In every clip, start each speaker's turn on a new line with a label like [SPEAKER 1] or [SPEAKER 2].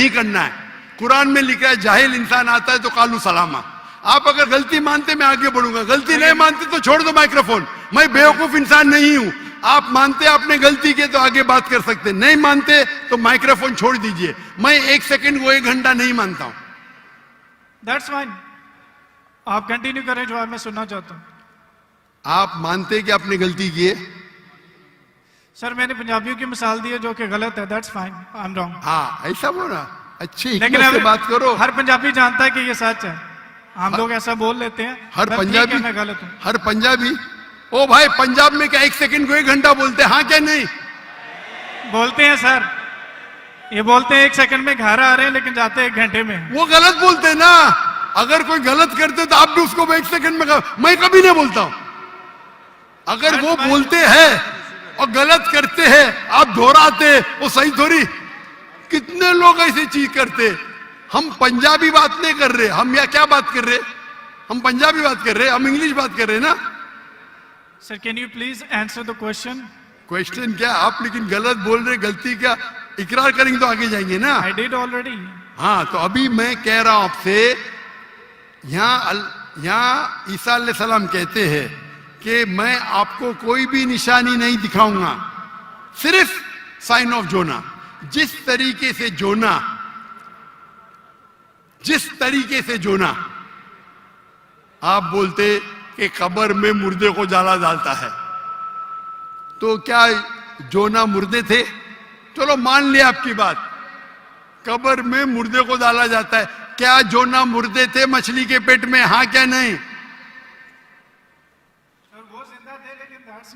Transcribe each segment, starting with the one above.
[SPEAKER 1] नहीं करना है। कुरान में लिखा है जाहिल इंसान आता है तो कालू सलामा। आप अगर गलती मानते मैं आगे बढ़ूंगा, गलती नहीं मानते तो छोड़ दो माइक्रोफोन। मैं बेवकूफ इंसान नहीं हूं। आप मानते आपने गलती की तो आगे बात कर सकते, नहीं मानते तो माइक्रोफोन छोड़ दीजिए। मैं 1 सेकंड को 1 घंटा नहीं मानता हूं।
[SPEAKER 2] दैट्स फाइन, आप कंटिन्यू करें जो मैं सुनना चाहता हूं।
[SPEAKER 1] आप मानते कि आपने गलती की है?
[SPEAKER 2] सर मैंने पंजाबियों की मिसाल दी है जो कि गलत है, that's fine, I am wrong.
[SPEAKER 1] हाँ ऐसा बोला, अच्छी
[SPEAKER 2] लेकिन
[SPEAKER 1] हिकमत से बात करो।
[SPEAKER 2] हर पंजाबी जानता है कि ये सच है, हम लोग ऐसा बोल लेते हैं।
[SPEAKER 1] हर पंजाबी,
[SPEAKER 2] मैं गलत हूं।
[SPEAKER 1] हर पंजाबी, ओ भाई पंजाब में क्या 1 सेकंड को 1 घंटा बोलते हैं? हाँ क्या नहीं
[SPEAKER 2] बोलते हैं सर, ये बोलते हैं 1 सेकंड में घर आ रहे हैं लेकिन जाते हैं 1 घंटे में।
[SPEAKER 1] वो गलत बोलते हैं ना। अगर कोई गलत करते तो आप भी उसको 1 सेकंड में मैं कभी नहीं बोलता हूं। अगर वो बोलते हैं और गलत करते हैं आप दोहराते, वो सही थोड़ी। कितने लोग ऐसी चीज करते। हम पंजाबी बात नहीं कर रहे, हम या क्या बात कर रहे? हम पंजाबी बात कर रहे, हम इंग्लिश बात कर रहे ना।
[SPEAKER 2] Sir can you please answer the question?
[SPEAKER 1] Question क्या? आप लेकिन गलत बोल रहे, गलती क्या इकरार करेंगे तो आगे जाएंगे ना।
[SPEAKER 2] I did already.
[SPEAKER 1] हाँ तो अभी मैं कह रहा हूं आपसे, यहाँ ईसा अलैहिस्सलाम कहते हैं कि मैं आपको कोई भी निशानी नहीं दिखाऊंगा, सिर्फ साइन ऑफ जोना। जिस तरीके से जोना आप बोलते कि कब्र में मुर्दे को जाला डालता है, तो क्या जोना मुर्दे थे? चलो मान लिया आपकी बात, कब्र में मुर्दे को डाला जाता है। क्या जोना मुर्दे थे मछली के पेट में? हाँ क्या नहीं?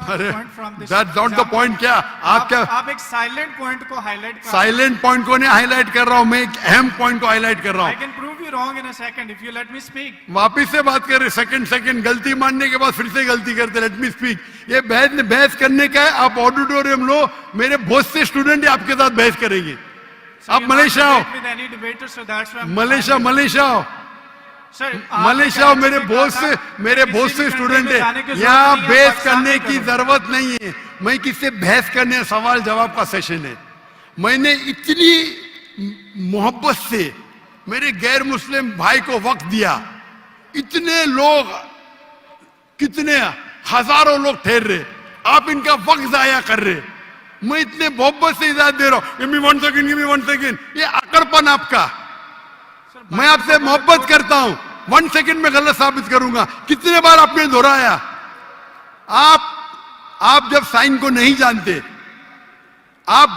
[SPEAKER 1] अरे दैट्स नॉट द पॉइंट। क्या आप
[SPEAKER 2] एक साइलेंट पॉइंट को हाईलाइट कर।
[SPEAKER 1] साइलेंट पॉइंट को नहीं हाईलाइट कर रहा हूं, मैं एक अहम पॉइंट को हाईलाइट कर रहा हूं।
[SPEAKER 2] I can prove you wrong in a second if you let me speak.
[SPEAKER 1] वापिस से बात कर रहे, सेकंड गलती मानने के बाद फिर से गलती करते। Let me speak. ये बहस करने का है। आप ऑडिटोरियम लो, मेरे बहुत से स्टूडेंट आपके साथ बहस करेंगे। आप मलेशिया आओ, मलेशिया आओ, मलेशिया मेरे बहुत से स्टूडेंट है। यहाँ बहस करने की जरूरत नहीं है। मैं किससे बहस करने, सवाल जवाब का सेशन है। मैंने इतनी मोहब्बत से मेरे गैर मुस्लिम भाई को वक्त दिया। इतने लोग, कितने हजारों लोग ठहर रहे, आप इनका वक्त जाया कर रहे। मैं इतने मोहब्बत से इजाजत दे रहा हूं, गिव मी 1 सेकंड। ये अकड़पन आपका। मैं आपसे मोहब्बत करता हूं, 1 सेकंड में गलत साबित करूंगा। कितने बार आपने दोहराया। आप जब साइन को नहीं जानते, आप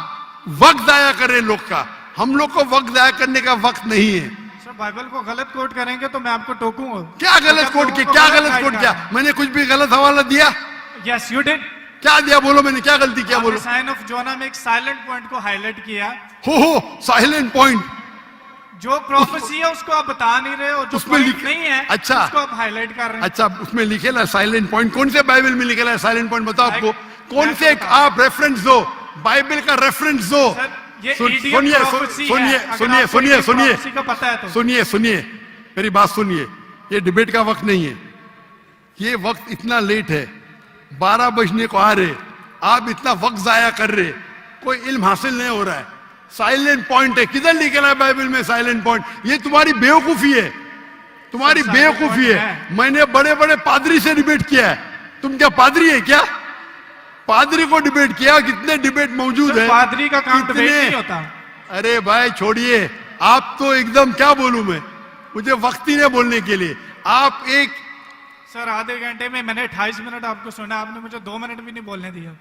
[SPEAKER 1] वक्त जाया कर रहे लोग का। हम लोग को वक्त जाया करने का वक्त नहीं है।
[SPEAKER 2] सर बाइबल को गलत कोट करेंगे तो मैं आपको टोकूंगा।
[SPEAKER 1] क्या गलत कोट किया? क्या गलत कोट किया? मैंने कुछ भी गलत हवाला दिया?
[SPEAKER 2] Yes you did.
[SPEAKER 1] क्या दिया? बोलो, मैंने क्या गलती किया? बोलो।
[SPEAKER 2] साइन ऑफ जोना में एक साइलेंट पॉइंट को हाईलाइट किया।
[SPEAKER 1] हो साइलेंट पॉइंट।
[SPEAKER 2] जो प्रोफेसी है उसको आप बता नहीं रहे हो, जो
[SPEAKER 1] उसमें
[SPEAKER 2] नहीं है
[SPEAKER 1] अच्छा
[SPEAKER 2] उसको आप हाईलाइट कर रहे हैं।
[SPEAKER 1] अच्छा उसमें लिखेला साइलेंट पॉइंट। कौन से बाइबल में लिखेला साइलेंट पॉइंट? बताओ आपको कौन से आप रेफरेंस दो, बाइबल का रेफरेंस दो। सुनिए मेरी बात सुनिए। ये डिबेट का वक्त नहीं है। ये वक्त इतना लेट है, 12 बजने को आ रहे, आप इतना वक्त जाया कर रहे, कोई इल्म हासिल नहीं हो रहा है। साइलेंट पॉइंट है, किधर लिखा है बाइबल में साइलेंट पॉइंट? ये तुम्हारी बेवकूफी है, तुम्हारी बेवकूफी है। मैंने बड़े बड़े पादरी से डिबेट किया है। तुम क्या पादरी है क्या? पादरी को डिबेट किया। कितने डिबेट मौजूद है।
[SPEAKER 2] पादरी का काम डिबेट नहीं होता।
[SPEAKER 1] अरे भाई छोड़िए, आप तो एकदम क्या बोलूं मैं, मुझे वक्त ही नहीं बोलने के लिए। आप एक
[SPEAKER 2] सर आधे घंटे में मैंने 28 मिनट आपको सुना, आपने मुझे 2 मिनट भी नहीं बोलने दिया।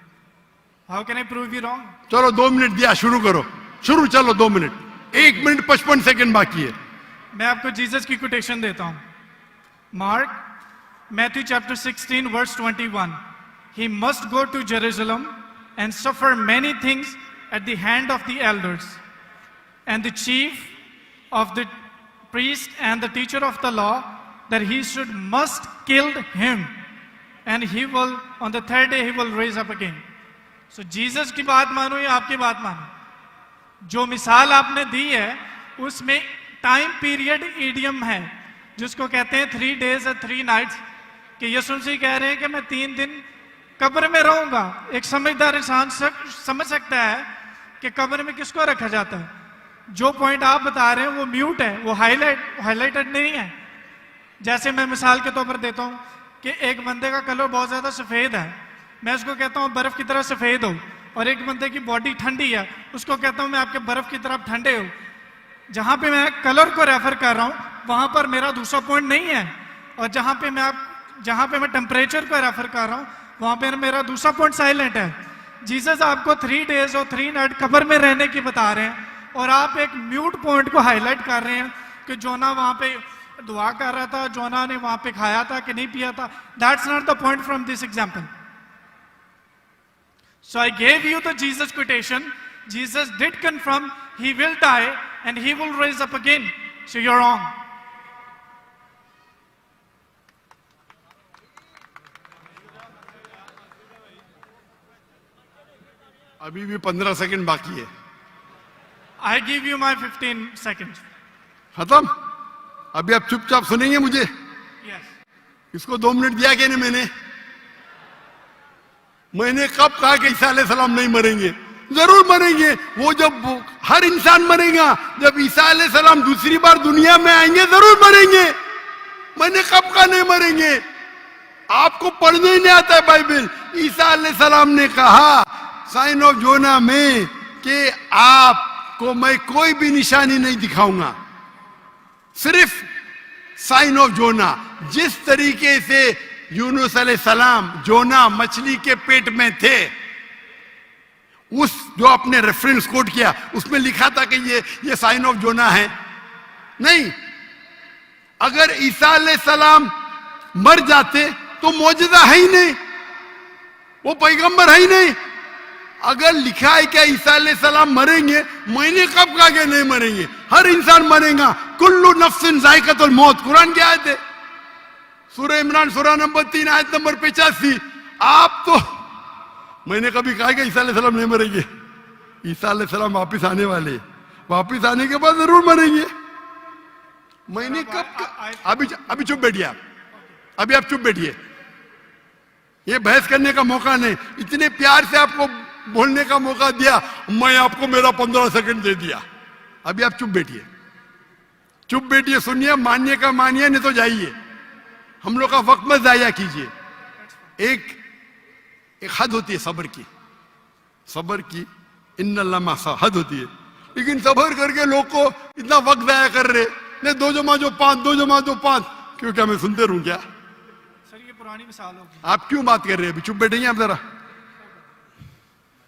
[SPEAKER 2] How can I prove you wrong?
[SPEAKER 1] चलो 2 मिनट दिया, शुरू करो। शुरू, चलो 2 मिनट। 1 मिनट 55 सेकंड बाकी है।
[SPEAKER 2] मैं आपको जीसस की कोटेशन देता हूं। Mark Matthew chapter 16 verse 21। He must go to Jerusalem and suffer many things at the hand of the elders and the chief of the priest and the teacher of the law, that he must kill him, and he will on the 3rd day he will raise up again. So Jesus की बात मानो या आपकी बात मानो, जो मिसाल आपने दी है उसमें टाइम पीरियड ईडियम है जिसको कहते हैं 3 days and 3 nights। कि यीशु मसीह कह रहे हैं कि मैं 3 दिन कब्र में रहूंगा। एक समझदार इंसान समझ सकता है कि कब्र में किसको रखा जाता है? जो पॉइंट आप बता रहे हैं वो म्यूट है, वो हाईलाइटेड नहीं है। जैसे मैं मिसाल के तौर पर देता हूं कि एक बंदे का कलर बहुत ज्यादा सफेद है, मैं उसको कहता हूं बर्फ की तरह सफेद हो, और एक बंदे की बॉडी ठंडी है, उसको कहता हूं मैं आपके बर्फ की तरफ ठंडे हो। जहां पे मैं कलर को रेफर कर रहा हूं वहां पर मेरा दूसरा पॉइंट नहीं है, और जहां पे मैं टेम्परेचर को रेफर कर रहा हूं वहां पे मेरा दूसरा पॉइंट साइलेंट है। जीसस आपको 3 डेज और 3 नाइट कब्र में रहने की बता रहे हैं, और आप एक म्यूट पॉइंट को हाईलाइट कर रहे हैं कि जोना वहां पे दुआ कर रहा था, जोना ने वहां पे खाया था कि नहीं पिया था। That's not the point from this example. So I gave you the Jesus quotation. Jesus did confirm he will die and he will rise up again. So you're wrong.
[SPEAKER 1] अभी भी 15 सेकंड बाकी है।
[SPEAKER 2] I give you my 15 seconds.
[SPEAKER 1] खत्म? अभी आप चुपचाप सुनेंगे मुझे?
[SPEAKER 2] Yes.
[SPEAKER 1] इसको 2 मिनट दिया क्या नहीं मैंने कब कहा कि ईसा अलैहिस्सलाम नहीं मरेंगे? जरूर मरेंगे। वो जब हर इंसान मरेगा, जब ईसा अलैहिस्सलाम दूसरी बार दुनिया में आएंगे जरूर मरेंगे। मैंने कब कहा नहीं मरेंगे? आपको पढ़ने ही नहीं आता है बाइबल। ईसा अलैहिस्सलाम ने कहा साइन ऑफ जोना में कि आपको मैं कोई भी निशानी नहीं दिखाऊंगा, सिर्फ साइन ऑफ जोना। जिस तरीके से यूनुस अलैहिस्सलाम जोना मछली के पेट में थे, उस जो आपने रेफरेंस कोट किया उसमें लिखा था कि ये साइन ऑफ जोना है? नहीं। अगर ईसा अलैहिस्सलाम मर जाते तो मौजूदा है ही नहीं, वो पैगंबर है ही नहीं। अगर लिखा है क्या ईसा अलैहिस्सलाम मरेंगे, मैंने कब कहा कि नहीं मरेंगे? हर इंसान मरेगा। कुल्लु नफ्सिन जायकातुल मौत, कुरान की आयत है, सूरह इमरान सूरह नंबर 3 आयत नंबर 85। आप तो मैंने कभी कहा कि ईसा अलैहिस्सलाम नहीं मरेंगे? ईसा अलैहिस्सलाम वापिस आने वाले, वापिस आने के बाद जरूर मरेंगे। मैंने कब अभी चुप बैठिए आप, अभी आप चुप बैठिए। ये बहस करने का मौका नहीं, इतने प्यार से आपको बोलने का मौका दिया, मैं आपको मेरा 15 सेकंड दे दिया। अभी आप चुप बैठिए, चुप बैठिए, सुनिए, मानने का मानिए, नहीं तो जाइए। हम लोग का वक्त मत जाया कीजिए। एक हद होती है सब्र की, सब्र की इन्नल्लाह मासा हद होती है। लेकिन सब्र करके लोग को इतना वक्त जाया कर रहे, नहीं 2 जमा जो 5, 2 जमा जो 5, क्यों? क्या मैं सुनते रहूं क्या?
[SPEAKER 2] सर ये पुरानी मिसाल होगी।
[SPEAKER 1] आप क्यों बात कर रहे हैं? अभी चुप बैठेंगे आप जरा,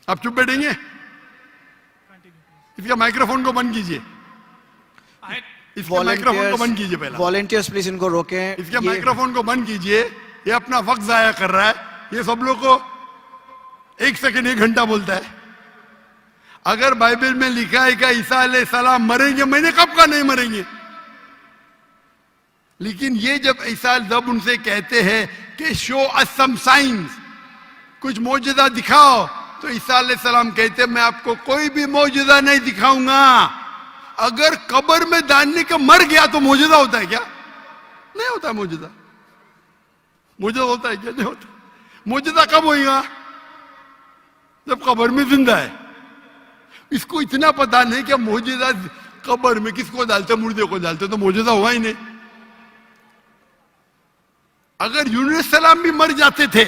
[SPEAKER 1] आप चुप बैठेंगे? इसका माइक्रोफोन को बंद कीजिए, इसके माइक्रोफोन को बंद कीजिए पहले।
[SPEAKER 3] वॉलंटियर्स प्लीज इनको रोकें।
[SPEAKER 1] इसके माइक्रोफोन को बंद कीजिए, ये अपना वक्त जाया कर रहा है। ये सब लोग को 1 सेकंड 1 घंटा बोलता है। अगर बाइबल में लिखा है कि ईसा अलैहिस्सलाम मरेंगे, मैंने कब कहा नहीं मरेंगे? लेकिन ये जब उनसे कहते हैं कि शो अस सम साइंस, कुछ मौजूदा दिखाओ, तो ईसा अलैहिस्सलाम कहते मैं आपको कोई भी मौजूदा नहीं दिखाऊंगा। अगर कब्र में डालने का मर गया तो मौजूदा होता है क्या? नहीं होता है मौजूदा। मौजूदा होता है क्या? नहीं होता। मौजूदा कब होगा? जब कब्र में जिंदा है। इसको इतना पता नहीं कि मौजूदा कब्र में किसको डालते, मुर्दे को डालते, तो मौजूदा हुआ ही नहीं। अगर यूनुस सलाम भी मर जाते थे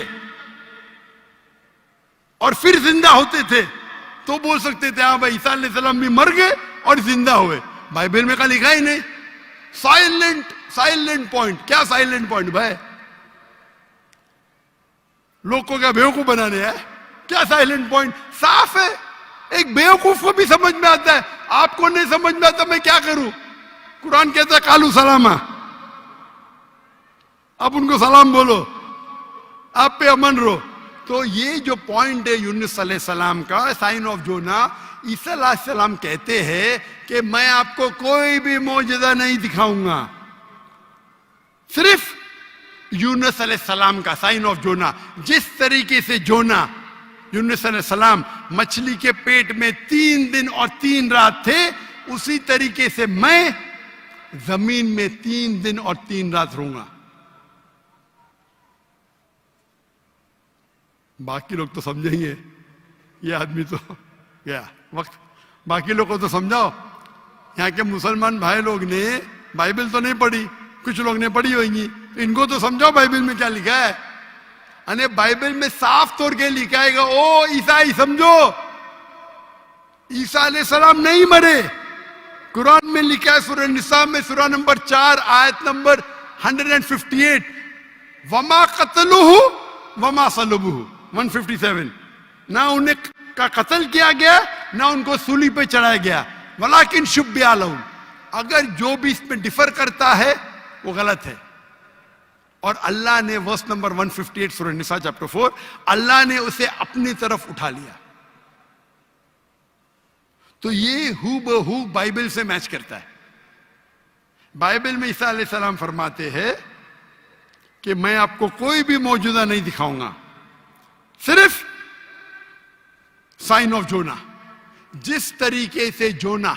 [SPEAKER 1] और फिर जिंदा होते थे तो बोल सकते थे हाँ भाई ईसा अलैहिस्सलाम भी मर गए और जिंदा हुए। बाइबल में का लिखा ही नहीं। Silent point. क्या साइलेंट पॉइंट भाई? लोग को क्या बेवकूफ बनाने है? क्या साइलेंट पॉइंट? साफ है, एक बेवकूफ को भी समझ में आता है, आपको नहीं समझ में आता, मैं क्या करूं? कुरान कहता है कालू सलामा, आप उनको सलाम बोलो, आप पे अमन रहो। तो ये जो पॉइंट है यूनुस अलैहिस्सलाम का, साइन ऑफ जोना, ईसा अलैहिस्सलाम कहते हैं कि मैं आपको कोई भी मौजूदा नहीं दिखाऊंगा, सिर्फ यूनुस अलैहिस्सलाम का साइन ऑफ जोना। जिस तरीके से जोना यूनुस अलैहिस्सलाम मछली के पेट में 3 दिन और 3 रात थे, उसी तरीके से मैं जमीन में 3 दिन और 3 रात रहूंगा। बाकी लोग तो समझेंगे, ये आदमी तो क्या वक्त, बाकी लोग को तो समझाओ। यहाँ के मुसलमान भाई लोग ने बाइबल तो नहीं पढ़ी, कुछ लोग ने पढ़ी होगी, तो इनको तो समझाओ बाइबल में क्या लिखा है। अने बाइबल में साफ तौर के लिखा है, ओ ईसाई समझो, ईसा अलैहिस्सलाम नहीं मरे। कुरान में लिखा है सूरह निसा में सूरह नंबर 4 आयत नंबर 158, वमा कतलुहु वमा सलबुहु 157, ना उन्हें का कत्ल किया गया ना उनको सूली पे चढ़ाया गया, वलाकिन शुब्बिया लहुम। अगर जो भी इसमें डिफर करता है वो गलत है। और अल्लाह ने वर्स नंबर 158 सूरह निसा चैप्टर 4, अल्लाह ने उसे अपनी तरफ उठा लिया। तो ये हूबहू बाइबल से मैच करता है। बाइबल में ईसा अलैहिस्सलाम फरमाते हैं कि मैं आपको कोई भी मौजूदा नहीं दिखाऊंगा, सिर्फ साइन ऑफ जोना। जिस तरीके से जोना,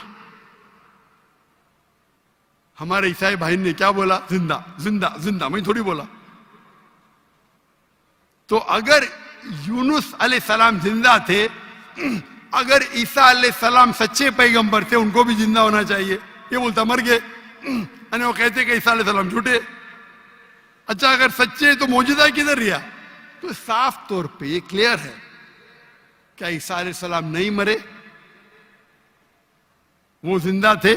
[SPEAKER 1] हमारे ईसाई भाई ने क्या बोला, जिंदा जिंदा जिंदा, मैं थोड़ी बोला। तो अगर यूनुस अलैहिस्सलाम जिंदा थे, अगर ईसा अलैहिस्सलाम सच्चे पैगंबर थे, उनको भी जिंदा होना चाहिए। ये बोलता मर गए, और वो कहते कि ईसा अलैहिस्सलाम झूठे। अच्छा अगर सच्चे तो मौजूदा किधर रिया? तो साफ तौर पे ये क्लियर है, क्या ईसा अलैहिस्सलाम नहीं मरे, वो जिंदा थे।